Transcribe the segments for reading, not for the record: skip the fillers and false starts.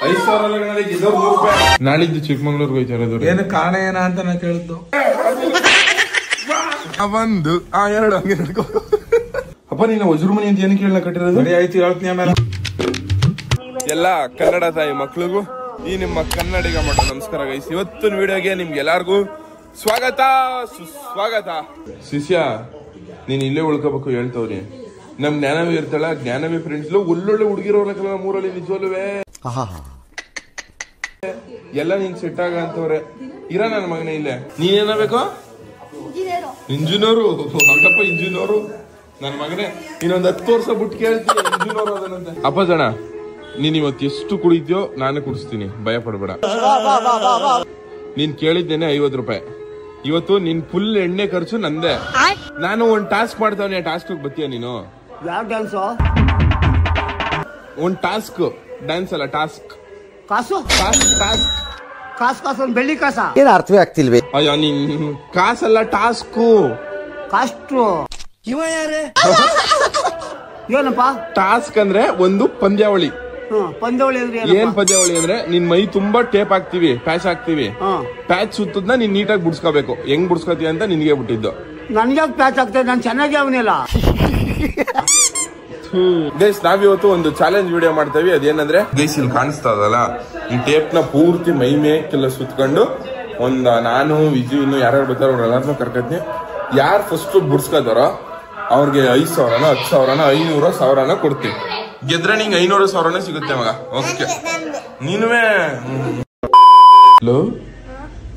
5,000 ನಾಳಿದ್ದು ಚಿಕ್ಕಮಂಗ್ಳೂರ್ಗೆ ಹೋಯ್ತಾರೆ. ಏನು ಕಾರಣ ಏನ ಅಂತ ನಾ ಕೇಳಿದ್ದು. ಒಂದು ಎರಡು ಹಂಗೆ ನಡ್ಕೋ. ಅಪ್ಪ ನೀನು ವಜ್ರಮಣಿ ಅಂತ ಏನು ಕೇಳ ಕಟ್ಟಿರೋದು? ಆಯ್ತು ಹೇಳ್ತೀನಿ ಆಮೇಲೆ. ಎಲ್ಲ ಕನ್ನಡ ತಾಯಿ ಮಕ್ಳಿಗೂ ಈ ನಿಮ್ಮ ಕನ್ನಡಿಗ ಮಠ ನಮಸ್ಕಾರ ಗೈಸ್. ಇವತ್ತಿನ ವಿಡಿಯೋಗೆ ನಿಮ್ಗೆ ಎಲ್ಲಾರ್ಗು ಸ್ವಾಗತ ಸುಸ್ವಾಗತ. ಶಿಷ್ಯ ನೀನ್ ಇಲ್ಲೇ ಉಳ್ಕೋಬೇಕು ಹೇಳ್ತವ್ರಿ. ನಮ್ ಜ್ಞಾನವೇ ಇರ್ತಾಳ, ಜ್ಞಾನವೇ ಫ್ರೆಂಡ್ಸ್ ಒಳ್ಳೊಳ್ಳೆ ಹುಡುಗಿರೋರ್ಲಕ್ಕಲ್ಲ ನಮ್ಮೂರಲ್ಲಿ ನಿಜವಲ್ವೇ. ಎಲ್ಲ ನೀನ್ ಸೆಟ್ ಆಗ ಅಂತವ್ರೆ. ಇರ ನನ್ನ ಮಗನೇ ಇಲ್ಲೇ. ನೀನೇನಬೇಕು? ಇಂಜಿನಿಯರು. ಅಕ್ಕಪ್ಪ ಇಂಜಿನಿಯರು ನನ್ನ ಮಗನೇ. ಇನ್ನೊಂದ್ 10 ವರ್ಷ ಬಿಟ್ಟು ಕೇಳ್ತೀನಿ ಇಂಜಿನಿಯರ್ ಅದನಂತೆ. ಅಪ್ಪ ಜನ ನೀನ್ ಇವತ್ತು ಎಷ್ಟು ಕುಡಿದ್ಯೋ ನಾನೇ ಕುಡಿಸ್ತೀನಿ, ಭಯ ಪಡ್ಬೇಡ. ನೀನ್ ಕೇಳಿದ್ದೇನೆ 50 ರೂಪಾಯಿ. ಇವತ್ತು ನಿನ್ ಫುಲ್ ಎಣ್ಣೆ ಖರ್ಚು ನಂದೆ. ನಾನು ಒಂದ್ ಟಾಸ್ಕ್ ಮಾಡ್ತಾವನೆ. ಟಾಸ್ಕ್ ಬತ್ತೀಯ ನೀನು? ಯಾವ ಡ್ಯಾನ್ಸ್? ಒಂದ್ ಟಾಸ್ಕ್ ಡ್ಯಾನ್ಸ್ ಅಲ್ಲ, ಟಾಸ್ಕ್. ಕಾಸು ಟಾಸ್ಕ್ ಕಾಸು ಒಂದು ಬೆಳ್ಳಿ ಕಾಸ. ಏನು ಅರ್ಥವೇ ಆಗ್ತಿಲ್ವೇ? ಅಯ್ಯೋ ನೀನ್ ಕಾಸಲ್ಲ, ಟಾಸ್ಕು. ಕಾಸ್ಟ್ರು ಇವ ಯಾರೇ? ಏನಪ್ಪ ಟಾಸ್ಕ್ ಅಂದ್ರೆ ಒಂದು ಪಂದ್ಯಾವಳಿ. ಪಂದ್ಯಾವಳಿ ಅಂದ್ರೆ ಏನ್ ಪಂದ್ಯಾವಳಿ ಅಂದ್ರೆ ನಿನ್ ಮೈ ತುಂಬಾ ಟೇಪ್ ಹಾಕ್ತಿವಿ, ಪ್ಯಾಚ್ ಹಾಕ್ತಿವಿ. ಪ್ಯಾಚ್ ಸುತ್ತದ್ನ ನೀನ್ ನೀಟಾಗಿ ಬಿಡ್ಸ್ಕೋಬೇಕು. ಹೆಂಗ್ ಬಿಡ್ಸ್ಕೋತೀಯ ಅಂತ ನಿನ್ಗೆ ಬಿಟ್ಟಿದ್ದು. ನನ್ಗೆ ಪ್ಯಾಚ್ ಆಗ್ತದೆ, ನಾನು ಚೆನ್ನಾಗಿ ಅವನಿಲ್ಲ. ಗೈಸ್ ನಾವಿವತ್ತು ಒಂದು ಚಾಲೆಂಜ್ ವಿಡಿಯೋ ಮಾಡ್ತೇವೆ. ಅದೇನಂದ್ರೆ ಗೈಸ್ ಇಲ್ಲಿ ಕಾಣಿಸ್ತಾ ಇದಲ್ಲ, ಈ ಟೇಪ್ ನ ಪೂರ್ತಿ ಮೈ ಮೇಕೆಲ್ಲ ಸುತ್ಕೊಂಡು ನಾನು ವಿಜು ಇನ್ನು ಯಾರ್ಯಾರು ಬರ್ತಾರೋ ಅವ್ರೆಲ್ಲಾರನ್ನೂ ಕರ್ಕತ್ನಿ. ಯಾರು ಫಸ್ಟ್ ಬಿಡ್ಸ್ಕೋತಾರೋ ಅವ್ರಿಗೆ 5,000ನ 10,000ನ 500 1,000ನ ಕೊಡ್ತೀವಿ. ಗೆದ್ರೆ ನಿಂಗೆ 500 1,000ನೇ ಸಿಗುತ್ತೆ ಮಗ. ಓಕೆ ನೀನುವೇ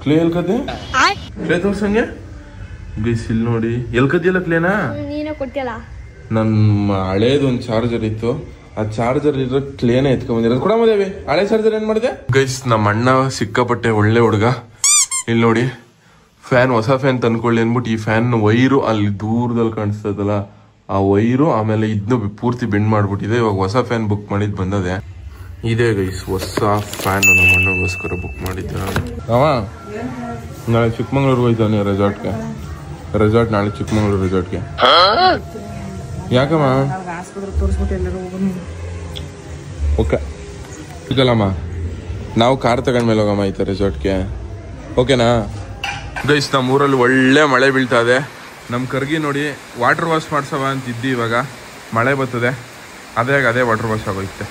ಕ್ಲೇ ಎಲ್ಕತೆ ಕ್ಲೇ ತೋರ್ಸಂಗೆ ಗೈಸ್ ಇಲ್ಲಿ ನೋಡಿ. ಎಲ್ಕದಿಯಲ್ಲ ಕ್ಲೇನಾ? ನನ್ನ ಹಳೇದೊಂದು ಚಾರ್ಜರ್ ಇತ್ತು, ಆ ಚಾರ್ಜರ್ ಇರೋ ಕ್ಲೇನ ಎತ್ಕೊಂಡ್ಬಂದಿರೋದು. ಕೂಡ ಮದೇವಿ ಹಳೆ ಚಾರ್ಜರ್ ಏನ್ ಮಾಡಿದೆ ಗೈಸ್? ನಮ್ಮ ಅಣ್ಣ ಸಿಕ್ಕಾಪಟ್ಟೆ ಒಳ್ಳೆ ಹುಡುಗ. ಇಲ್ಲಿ ನೋಡಿ ಫ್ಯಾನ್, ಹೊಸ ಫ್ಯಾನ್ ತಂದ್ಕೊಳ್ಳಿ ಅನ್ಬಿಟ್ಟು ಈ ಫ್ಯಾನ್ ವೈರು ಅಲ್ಲಿ ದೂರದಲ್ಲಿ ಕಾಣಿಸ್ತದಲ್ಲ ಆ ವೈರು, ಆಮೇಲೆ ಇದನ್ನು ಪೂರ್ತಿ ಬೆಂಡ್ ಮಾಡ್ಬಿಟ್ಟಿದೆ. ಇವಾಗ ಹೊಸ ಫ್ಯಾನ್ ಬುಕ್ ಮಾಡಿದ್ ಬಂದದೆ. ಇದೇ ಗೈಸ್ ಹೊಸ ಫ್ಯಾನ್ ನಮ್ಮ ಅಣ್ಣಗೋಸ್ಕರ ಬುಕ್ ಮಾಡಿದ್ದೆ ನಾನು. ಅವ ನಾಳೆ ಚಿಕ್ಕಮಂಗ್ಳೂರ್ಗೆ ಹೋಯ್ತಾನೆ ರೆಸಾರ್ಟ್ಗೆ. ರೆಸಾರ್ಟ್ ನಾಳೆ ಚಿಕ್ಕಮಂಗ್ಳೂರು ರೆಸಾರ್ಟ್ಗೆ. ಯಾಕಮ್ಮ? ಓಕೆ ಇದಲ್ಲಮ್ಮ, ನಾವು ಕಾರ್ ತಗೊಂಡ್ಮೇಲೆ ಹೋಗಮ್ಮ ಆಯ್ತಾ ರೆಸಾರ್ಟ್ಗೆ. ಓಕೆನಾ ಗೈಸ್? ನಮ್ಮ ಊರಲ್ಲಿ ಒಳ್ಳೆ ಮಳೆ ಬೀಳ್ತಾ ಇದೆ. ನಮ್ಮ ಕರ್ಗಿ ನೋಡಿ ವಾಟರ್ ವಾಶ್ ಮಾಡ್ಸವ ಅಂತಿದ್ದಿ, ಇವಾಗ ಮಳೆ ಬರ್ತದೆ. ಅದೇ ವಾಟರ್ ವಾಶ್ ಆಗೋಯ್ತೆ.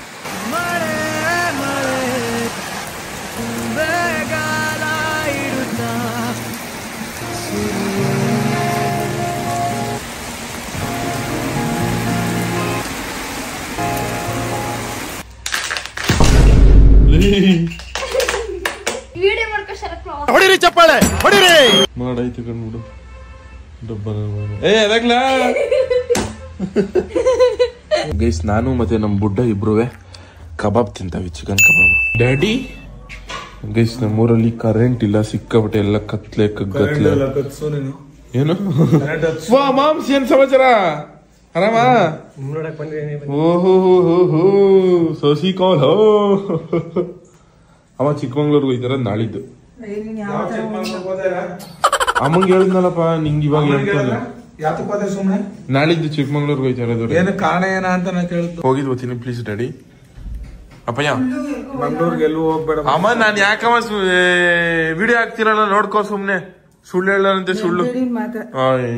ಹೊಡಿರಿ ಚಪ್ಪಾಳೆ ಹೊಡಿರಿ. ಮಾಡಾಯ್ತು ಕಣ್ಬಿಡು. ಗೈಸ್ ನಾನು ಮತ್ತೆ ನಮ್ ಬುಡ್ಡ ಇಬ್ರುವೆ ಕಬಾಬ್ ತಿಂತಾವಿ, ಚಿಕನ್ ಕಬಾಬ್. ಡ್ಯಾಡಿ ಗೈಸ್ ನಮ್ಮೂರಲ್ಲಿ ಕರೆಂಟ್ ಇಲ್ಲ, ಸಿಕ್ಕಾಪಟ್ಟೆ ಎಲ್ಲ ಕತ್ಲೆ ಕಗ್ಗತ್ಲೆ. ಏನು ಮಾಮ್ಸ್, ಏನ್ ಸಮಾಚಾರ? ಆರಾಮ? ಓಹೋ ಸೋಸಿ ಕಾಲ್. ಅವ ಚಿಕ್ಕಮಂಗ್ಳೂರ್ಗೆ ಹೋಯ್ತಾರ ನಾಳಿದ್ದು. ಅಮ್ಮಂಗೆ ಹೇಳಿದ್ನಲ್ಲಪ್ಪ ನಿಂಗೆ ಇವಾಗ ಹೇಳ್ತಾನೆ. ನಾಳಿದ್ದು ಚಿಕ್ಕಮಂಗ್ಳೂರ್ಗೆ ಹೋಯ್ತಾರ. ಏನು ಕಾರಣ ಏನ ಅಂತ ನಾ ಕೇಳಿದ್ದು. ಹೋಗಿದ್ ಹೋಗ್ತೀನಿ ಪ್ಲೀಸ್ ಡ್ಯಾಡಿ. ಅಪ್ಪಯ್ಯ ಮಂಗ್ಳೂರ್ಗೆ ಎಲ್ಲೂ ಹೋಗ್ಬೇಡ ಅಮ್ಮ. ನಾನ್ ಯಾಕಮ್ಮ ವಿಡಿಯೋ ಹಾಕ್ತಿರಲ್ಲ ನೋಡ್ಕೋ ಸುಮ್ನೆ. ಸುಳ್ಳು ಹೇಳಂತೆ ಸುಳ್ಳು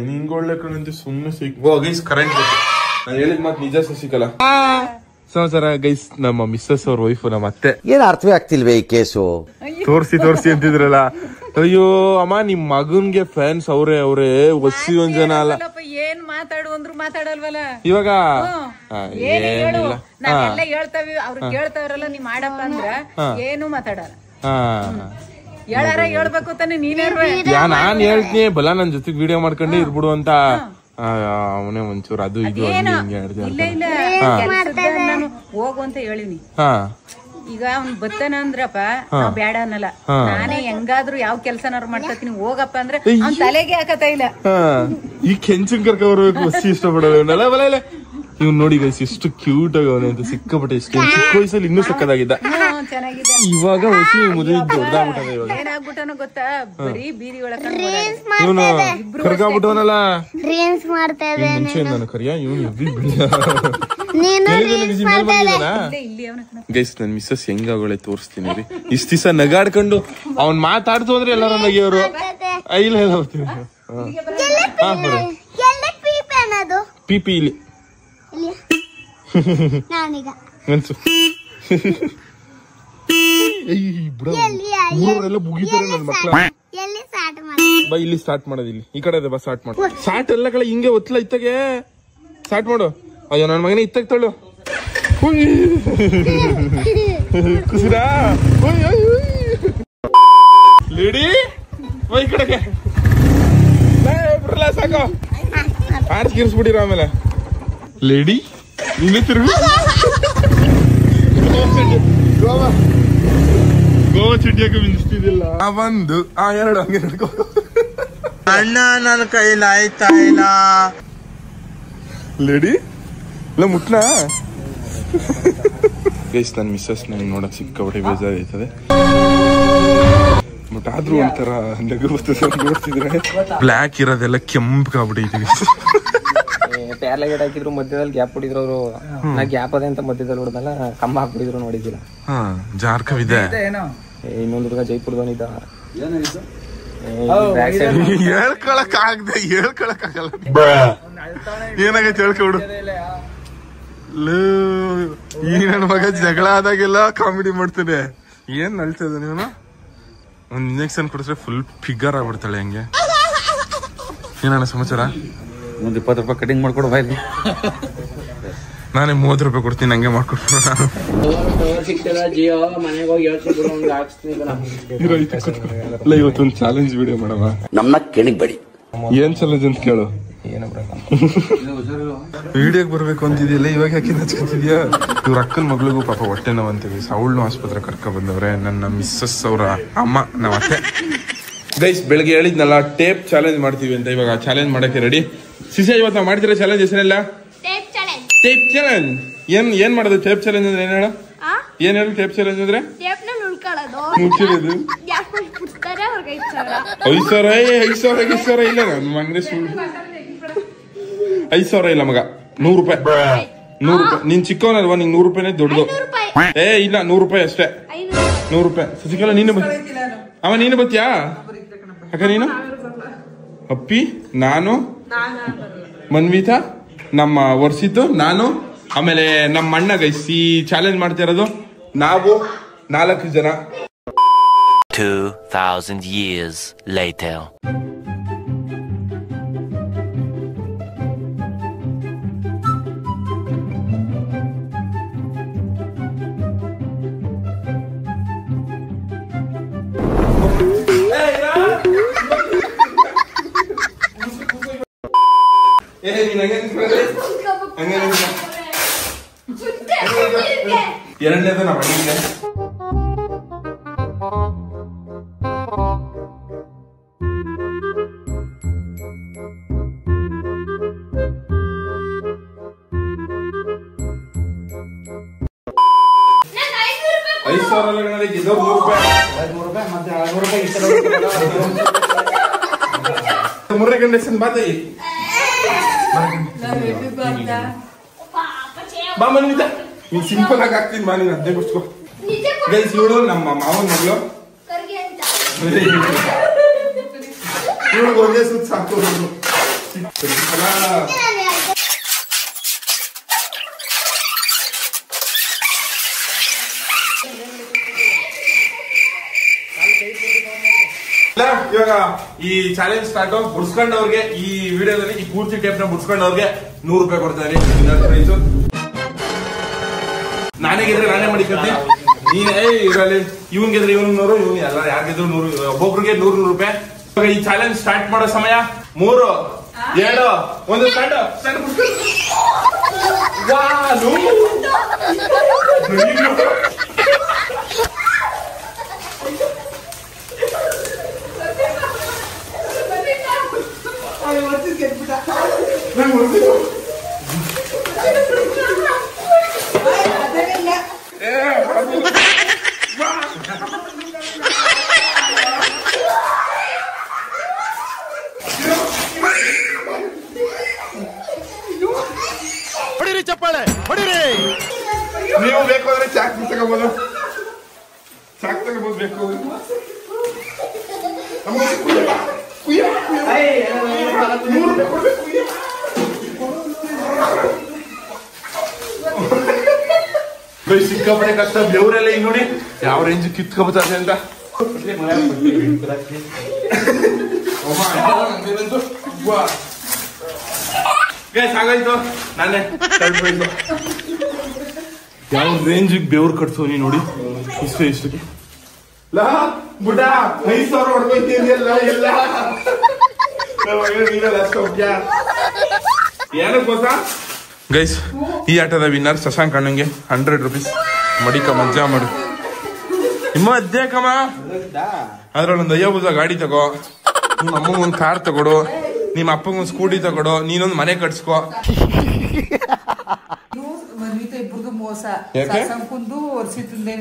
ನಿಂಗೆ ಒಳ್ಳೆ ಕಣಂತೆ ಸುಮ್ನೆ ಗೈಸ್ ಕರೆಂಟ್ ಬೇಕು. ನಾನು ಹೇಳಿದ ಮಾತು ನಿಜ ಶಶಿಕಲಾ. ಸಮಾಚಾರ ಗೈಸ್, ನಮ್ಮ ಮಿಸ್ಸಸ್ ಅವ್ರ ವೈಫ್ ನಮ್ಮ ಅತ್ತೆ. ಏನು ಅರ್ಥವೇ ಆಗ್ತಿಲ್ವೇ ಈ ಕೇಸು? ತೋರ್ಸಿ ಅಂತಿದ್ರಲ್ಲ. ಅಯ್ಯೋ ಅಮ್ಮ ನಿಮ್ ಮಗನ್ಗೆ ಫ್ಯಾನ್ಸ್ ಅವ್ರೆ ಒಸಿ ಒಂದ್ ಜನ ಅಲ್ಲ. ಏನ್ ಮಾತಾಡು ಅಂದ್ರು ಮಾತಾಡಲ್ವಲ್ಲ. ಇವಾಗ ಏನಿಲ್ಲ ಹೇಳ್ತಾವಿ, ಅವ್ರು ಕೇಳ್ತಾವ್ರಲ್ಲ ನೀವ್ ಮಾಡಪ್ಪ ಅಂದ್ರ ಏನು ಮಾತಾಡಲ್ಲ. ಹೇಳಾರ ಹೇಳ್ಬೇಕು ತಾನೆ. ನೀನೇ ನಾನ್ ಹೇಳ್ತೀನಿ ಬಲ ನನ್ ಜೊತೆಗ್ ವಿಡಿಯೋ ಮಾಡ್ಕೊಂಡೆ ಇರ್ಬಿಡು ಅಂತ. ಅವನೇ ಒಂಚೂರು ಅದು ಇದು ಹೋಗು ಅಂತ ಹೇಳಿನಿ. ಈಗ ಅವ್ನ್ ಬತ್ತಾನ ಅಂದ್ರಪ್ಪ ನಾವ್ ಬೇಡ ಅನ್ನಲ್ಲ. ನಾನೇ ಹೆಂಗಾದ್ರು ಯಾವ ಕೆಲ್ಸನಾರು ಮಾಡ್ತೀನಿ ಹೋಗಪ್ಪ ಅಂದ್ರೆ ಅವ್ನ್ ತಲೆಗೆ ಹಾಕತ್ತ ಇಲ್ಲ. ಈ ಕೆಂಚನ್ ಕರ್ಕ ಬರ್ಬೇಕು ಬಸ್ಸಿ ಇಷ್ಟಪಡೋಲ್ಲ ಬಲ ಇಲ್ಲ. ಇವ್ ನೋಡಿ ಗೈಸ್ ಎಷ್ಟು ಕ್ಯೂಟ್ ಆಗವನೆ ಅಂತ, ಸಿಕ್ಕಾಪಟ್ಟೆ ಇಷ್ಟ. ಚಿಕ್ಕ ವಯಸ್ಸಲ್ಲಿ ಇನ್ನೂ ಸಕ್ಕದಾಗಿದ್ದ. ಇವಾಗ ಹೊಸಿ ಮದುವೆ ದೊಡ್ಡದಾಗ್ಬಿಟ್ಟದ. ಇವಾಗ ಏನಾಗ್ಬಿಟ್ಟನೋ ಗೊತ್ತಾ, ಬರೀ ಬೀದಿ ಒಳಗ ಇವನು ಕರ್ಗಾಗ್ಬಿಟ್ಟವನಲ್ಲ. ಮುಂಚೆ ನಾನು ಕರಿಯ ಇವನು ಗೈಸ್ ನನ್ ಮಿಸ್ಸಸ್ ಹೆಂಗಾಗೋಳೆ ತೋರಿಸ್ತೀನಿ ರೀ. ಇಷ್ಟ ದಿವಸ ನಗಾಡ್ಕೊಂಡು ಅವ್ನ್ ಮಾತಾಡ್ತು ಅಂದ್ರೆ ಎಲ್ಲಾರು ನಗಿಯವರು. ಇಲ್ಲ ಇಲ್ಲ ಹೋಗ್ತೀನಿ. ಪಿಪಿ ಇಲ್ಲಿ ಅನ್ಸು. ಊರವರೆಲ್ಲ ಮುಗಿತಾರೆ ನನ್ನ ಮಕ್ಳ. ಬಾ ಇಲ್ಲಿ ಸ್ಟಾರ್ಟ್ ಮಾಡೋದು. ಇಲ್ಲಿ ಈ ಕಡೆ ಬಾ ಸ್ಟಾರ್ಟ್ ಮಾಡು. ಸ್ಟಾರ್ಟ್ ಎಲ್ಲ ಕಡೆ ಹಿಂಗೆ ಒತ್ತಲ ಇತ್ತಾಗೆ ಸ್ಟಾರ್ಟ್ ಮಾಡು. ಅಯ್ಯೋ ನನ್ನ ಮಗನೇ ಇತ್ತಾಗ ತಳ್ಳು. ಖುಷಿರಾ ಲೇಡಿ ಈ ಕಡೆಗೆ ಸಾಕು ಆರ್ಸ್ಗಿರ್ಸ್ಬಿಟ್ಟಿರ. ಆಮೇಲೆ ಲೇಡಿ ನಿನ್ನೆ ತಿರುಗಿ ಗೋವಾ ಚುಟ್ಟಿಯಾಗ ಮಿಂಚ್ತಿದ್ದಿಲ್ಲ. ಒಂದು ಎರಡು ಹಂಗೆ ನಡ್ಕೋ. ಅಣ್ಣ ನನ್ನ ಕೈಲಿ ಆಯ್ತಾ ಇಲ್ಲ. ಲೇಡಿ ಇಲ್ಲ ಮುಟ್ಲ. ಗೈಸ್ ನನ್ನ ಮಿಸ್ಸಸ್ ನಂಗೆ ನೋಡಕ್ ಸಿಕ್ಕಾಪಟ್ಟೆ ಬೇಜಾರೈತದೆ. ಬಟ್ ಆದ್ರೂ ಒಂಥರ ನಗು ಬರ್ತದೆ ನೋಡ್ತಿದ್ರೆ. ಬ್ಲ್ಯಾಕ್ ಇರೋದೆಲ್ಲ ಕೆಂಪಗಾಗ್ಬಿಟ್ಟಿದೀವಿ. ಪ್ಯಾರ್ಲಗೇಟ್ ಹಾಕಿದ್ರು ಮಧ್ಯದಲ್ಲಿ ಗ್ಯಾಪ್ ಹೊಡಿದ್ರು ಅವರು. ನಾ ಗ್ಯಾಪ್ ಅದೇ ಅಂತ ಮಧ್ಯದಲ್ಲಿ ಹೊಡೆದಲ್ಲ ಕಂಬ ಹಾಕ್ಬಿಟ್ಟಿದ್ರು ನೋಡಿದಿಲ್ಲ. ಜಾರ್ಕವಿದೆ. ಇನ್ನೊಂದು ಹುಡುಗ ಜೈಪುರದವನಿದ್ದ. ಹೇಳ್ಕೊಳಕ್ ಆಗದೆ ಹೇಳ್ಕೊಳಕ್ಕಾಗಲ್ಲ. ಏನಾಗೈತೆ ಹೇಳ್ಕೊಬಿಡು. ಈ ನನ್ನ ಮಗ ಜಗಳ ಆದಾಗೆಲ್ಲ ಕಾಮಿಡಿ ಮಾಡ್ತಾನೆ. ಏನ್ ನಲ್ತದ ನೀನು? ಒಂದ್ ಇಂಜೆಕ್ಷನ್ ಕೊಡಿಸ್ರೆ ಫುಲ್ ಫಿಗರ್ ಆಗ್ಬಿಡ್ತಾಳೆ ಹಂಗೆ. ಏನಣ್ಣ ಸಮಾಚಾರ? ಒಂದ್ 20 ರೂಪಾಯಿ ಕಟಿಂಗ್ ಮಾಡ್ಕೊಡು ಬಾಯ್ಲಿ. ನಾನೇ 30 ರೂಪಾಯಿ ಕೊಡ್ತೀನಿ ಹಂಗೆ ಮಾಡ್ಕೊಡ್ತೀನಿ. ಇವತ್ತೊಂದು ಚಾಲೆಂಜ್ ವಿಡಿಯೋ ಮಾಡವ. ನಮ್ಮನ್ನ ಕೆಣಿಗ್ಬೇಡಿ. ಏನ್ ಚಾಲೆಂಜ್ ಅಂತ ಕೇಳು. ವಿಡಿಯೋಗೆ ಬರ್ಬೇಕು ಅಂತಿದ್ಯಲ್ಲ, ಇವಾಗ ಯಾಕೆ ಹಚ್ಕೊತಿದ್ಯಾ? ಇವ್ರ ಅಕ್ಕನ ಮಗಳಿಗೂ ಪಾಪ ಹೊಟ್ಟೆ ನೋವು ಅಂತೀವಿ. ಅವಳನ್ನು ಆಸ್ಪತ್ರೆ ಕರ್ಕೊ ಬಂದವ್ರೆ. ನನ್ನ ಮಿಸ್ಸಸ್ ಅವರ ಅಮ್ಮ ನಮ್ಮ ಅತ್ತೆ. ಗೈಸ್ ಬೆಳಗ್ಗೆ ಹೇಳಿದ್ನಲ್ಲ ಟೇಪ್ ಚಾಲೆಂಜ್ ಮಾಡ್ತೀವಿ ಅಂತ. ಇವಾಗ ಚಾಲೆಂಜ್ ಮಾಡಕ್ಕೆ ರೆಡಿ. ಸಿಸೆ ಇವತ್ತು ನಾವು ಮಾಡ್ತಿರೋ ಚಾಲೆಂಜ್ ಹೆಸರೆಲ್ಲ ಟೇಪ್ ಚಾಲೆಂಜ್. ಏನ್ ಮಾಡೋದು ಟೇಪ್ ಚಾಲೆಂಜ್ ಅಂದ್ರೆ? ಏನ್ ಹೇಳು ಟೇಪ್ ಚಾಲೆಂಜ್ ಅಂದ್ರೆ? 5,000 ಇಲ್ಲ ನನ್ನ ಮಗನೇ ಸುಳ್ಳು. 5,000 ಇಲ್ಲ ಮಗ. 100 ರೂಪಾಯಿ. 100 ರೂಪಾಯಿ. ನೀನ್ ಚಿಕ್ಕವನಲ್ವಾ? ನಿಂಗೆ 100 ರೂಪಾಯಿನೇ ದೊಡ್ಡದು. ಇಲ್ಲ 100 ರೂಪಾಯಿ ಅಷ್ಟೇ. 100 ರೂಪಾಯಿ. ಸಸಿಕಲಾ ನೀನು ಅವ ನೀನು ಬತ್ತೀಯಾ ಅಕ್ಕ? ನೀನು ಅಪ್ಪಿ, ನಾನು, ಮನ್ವಿತಾ, ನಮ್ಮ ವರ್ಷಿತ್ತು, ನಾನು, ಆಮೇಲೆ ನಮ್ಮ ಅಣ್ಣ. ಗೈಸ್ ಈ ಚಾಲೆಂಜ್ ಮಾಡ್ತಾ ಇರೋದು ನಾವು 4 ಜನ. 2,000 years later. ಎರಡನೇದು ನಮ್ಮ ಅಣ್ಣಿಗೆ. ಮೂರನೇ ಕಂಡೀಷನ್ ಬಾತಿ ಬಾ ಮನ್ವಿತಾ. ನೀನ್ ಸಿಂಪಲ್ ಆಗಿ ಹಾಕ್ತೀನಿ ಬಾ. ನೀನ್ ಅದೇ ಬಿಡ್ಸ್ಕೊ. ಗೈಸ್ ಇವಳು ನಮ್ಮ ಮಾವನ ಮಗಳು. ಇವಳಿಗೆ ಒಂದೇ ಸುತ್ತ ಸಾಕು. ಇವಾಗ ಈ ಚಾಲೆಂಜ್ ಸ್ಟಾರ್ಟ್. ಬುಡ್ಸ್ಕೊಂಡವ್ರಿಗೆ ಈ ವಿಡಿಯೋದಲ್ಲಿ ಈ ಪೂರ್ತಿ ಟೇಪ್ ನ ಬುಡ್ಸ್ಕೊಂಡವ್ರಿಗೆ 100 ರೂಪಾಯಿ ಕೊಡ್ತಾರೆ. ಪ್ರೈಸು ನಾನೇ ಗೆದ್ರೆ ನಾನೇ ಮಾಡಿಕೊಡ್ತೀನಿ. ನೀನ್ ಇದ್ರಲ್ಲಿ ಇವನ್ ಗೆದ್ರೆ ಇವನ್ 100, ಇವನ್ ಎಲ್ಲ ಯಾರಿಗೆದ್ರು 100, ಒಬ್ಬೊಬ್ರಿಗೆ 100 ರೂಪಾಯಿ. ಇವಾಗ ಈ ಚಾಲೆಂಜ್ ಸ್ಟಾರ್ಟ್ ಮಾಡೋ ಸಮಯ 3, 2, 1 ಸ್ಟಾರ್ಟ್. ಹೊಡಿರಿ ಚಪ್ಪಾಳೆ ಹೊಡಿರಿ. ಬೇಕು. ಸಿಕ್ಕಾಪಟ್ಟೆ ಕಷ್ಟ. ಬೆವರೆಲ್ಲ ಈಗ ನೋಡಿ ಯಾವ ರೇಂಜ್ ಕಿತ್ಕೊಬತ್ತಾರೆ ಅಂತ. ಸಾಗಾಯ್ತು, ನಾನೇ ಯಾವ ರೇಂಜಿಗೆ ಬೆವ್ರು ಕಟ್ಸೋನಿ ನೋಡಿ. ಇಷ್ಟಕ್ಕೆ ಲಾ ಬುಡ 5,000 ಹೊಡ್ಕೊಳ್ತೀನಿಲ್ಲ ಎಲ್ಲ ಏನಕ್ಕೋಸ. ಗೈಸ್, ಈ ಆಟದ ವಿನ್ನರ್ ಶಶಾಂಕ್ ಅಣ್ಣಂಗೆ 100 ರೂಪೀಸ್. ಮಡಿಕ ಮಜಾ ಮಾಡು. ನಿಮ್ಮ ಅದ್ದೇ ಕಮ ಅದ್ರಲ್ಲೊಂದು ಅಯ್ಯಬುದ ಗಾಡಿ ತಗೋ, ನಿಮ್ಮ ಅಮ್ಮಗೊಂದು ಕಾರ್ ತಗೊಡು, ನಿಮ್ಮ ಅಪ್ಪಗೊಂದು ಸ್ಕೂಟಿ ತಗೊಡು, ನೀನೊಂದು ಮನೆ ಕಟ್ಸ್ಕೋ.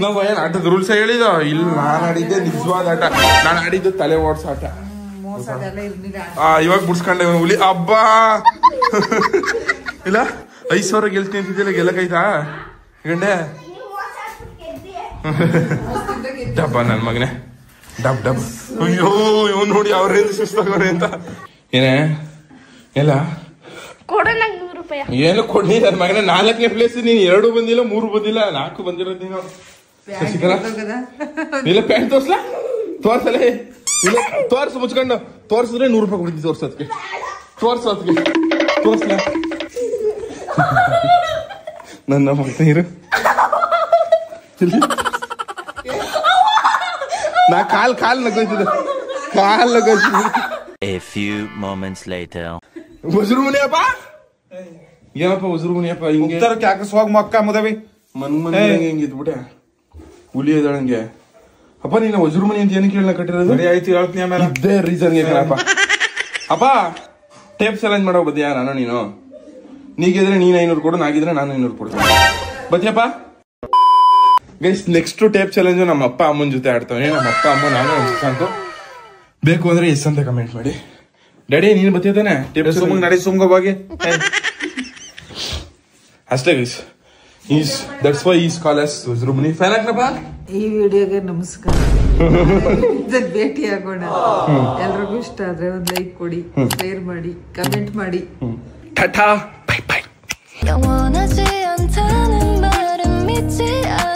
ನಾವು ಏನ್ ಆಟದ ರೂಲ್ಸ್ ಹೇಳಿದ ಇಲ್ಲ. ನಾನು ಆಡಿದ್ದೆ ನಿಜವಾದ ಆಟ. ನಾನು ಆಡಿದ್ದು ತಲೆ ಓಡ್ಸ ಆಟ. ಇವಾಗ ಬಿಡ್ಸ್ಕೊಂಡೆ ಹುಲಿ ಹಬ್ಬಾ. ಇಲ್ಲ 5,000 ಗೆಲ್ತೀನಿ ಅಂತಿದ್ದಿಲ್ಲ, ಗೆಲ್ಲಕೈತಾ ಗಂಡೆ? ಡಬ್ಬ ನನ್ ಮಗನೆ, ಡಬ್ ಡಬ್. ಅಯ್ಯೋ ಇವ್ ನೋಡಿ ಅವ್ರೇನು ಸುಸ್ತಾಗವ್ರೆ ಅಂತ. ಏನೇ ಎಲ್ಲ ಏನು ಕೊಡಿ ನನ್ ಮಗನೇ. 4ನೇ ಪ್ಲೇಸ್ ನೀನ್ 2 ಬಂದಿಲ್ಲ, 3 ಬಂದಿಲ್ಲ, 4 ಬಂದಿರೋದು ನೀನು. ಶಶಿಕಲಾ ಇಲ್ಲ ಪ್ಯಾಂಟ್ ತೋರ್ಸ್ಲಾ? ತೋರ್ಸಲೇ ಇಲ್ಲ, ತೋರ್ಸು ಮುಚ್ಕೊಂಡು. ತೋರ್ಸಿದ್ರೆ 100 ರೂಪಾಯಿ ಕೊಡ್ತೀವಿ ತೋರ್ಸೋದಕ್ಕೆ. ತೋರ್ಸೋದಕ್ಕೆ ತೋರ್ಸ್ಲಾ? ನನ್ನ ಮಗ ಇರು. ನಾ ಕಾಲ್ ನಗೋಯ್ತಿದ್ದೆ, ಕಾಲ್ ನಗೋಯ್ತಿದ್ದೆ. A few moments later. ಉಸಿರು ಮುನಿಯಪ್ಪ, ಏನಪ್ಪ ಉಸಿರು ಮುನಿಯಪ್ಪ? ಹಿಂಗೆ ಯಾಕೆ ಸೋಗ್ ಮಕ್ಕ ಮುದವಿ ಮನ್ ಹೆಂಗಿದ್ಬಿಟ್ಟೆ ಹುಲಿ ಇದ್ದಾಳಂಗೆ. ಅಪ್ಪ ನೀನು ವಜ್ರ ಮನಿ ಅಂತ ಏನಕ್ಕೆ ಹೇಳ ಕಟ್ಟಿರೋದು? ಆಯ್ತು ಹೇಳ್ತೀನಿ ಆಮೇಲೆ. ಇದ್ದೇ ರೀಸನ್ಗೆ ಕಣಪ್ಪ. ಅಪ್ಪ ಟೇಪ್ ಚಾಲೆಂಜ್ ಮಾಡೋ ಬದ್ಯಾ ನಾನು ನೀನು? ನೀಗಿದ್ರೆ ನೀನ್ 500 ಕೊಡು, ನಾಗಿದ್ರೆ ನಾನು 500 ಕೊಡ್ತೀನಿ. ಬದ್ಯಪ್ಪ ಗೈಸ್, ನೆಕ್ಸ್ಟ್ ಟೇಪ್ ಚಾಲೆಂಜ್ ನಮ್ಮ ಅಪ್ಪ ಅಮ್ಮನ ಜೊತೆ ಆಡ್ತಾವೆ. ನಮ್ಮ ಅಪ್ಪ ಅಮ್ಮ ನಾನು ಸಾಕು. ಬೇಕು ಅಂದ್ರೆ ಎಸ್ ಅಂತ ಕಮೆಂಟ್ ಮಾಡಿ. ಡ್ಯಾಡಿ ನೀನ್ ಬತ್ತಾನೆ ಟೇಪ್ ನಡಿ ಸುಮ್ಗ ಹೋಗಿ. ಅಷ್ಟೇ guys. That's why is call us Vajramuni. Fan ಹಾಕ್ನಪ್ಪ. ಈ ವಿಡಿಯೋಗೆ ನಮಸ್ಕಾರ. ಭೇಟಿ ಆಗೋಣ. ಎಲ್ರಿಗೂ ಇಷ್ಟ ಆದ್ರೆ ಒಂದ್ ಲೈಕ್ ಕೊಡಿ, ಶೇರ್ ಮಾಡಿ, ಕಮೆಂಟ್ ಮಾಡಿ. Tata, bye bye. 영원하지 않다는 말은 믿지 않아.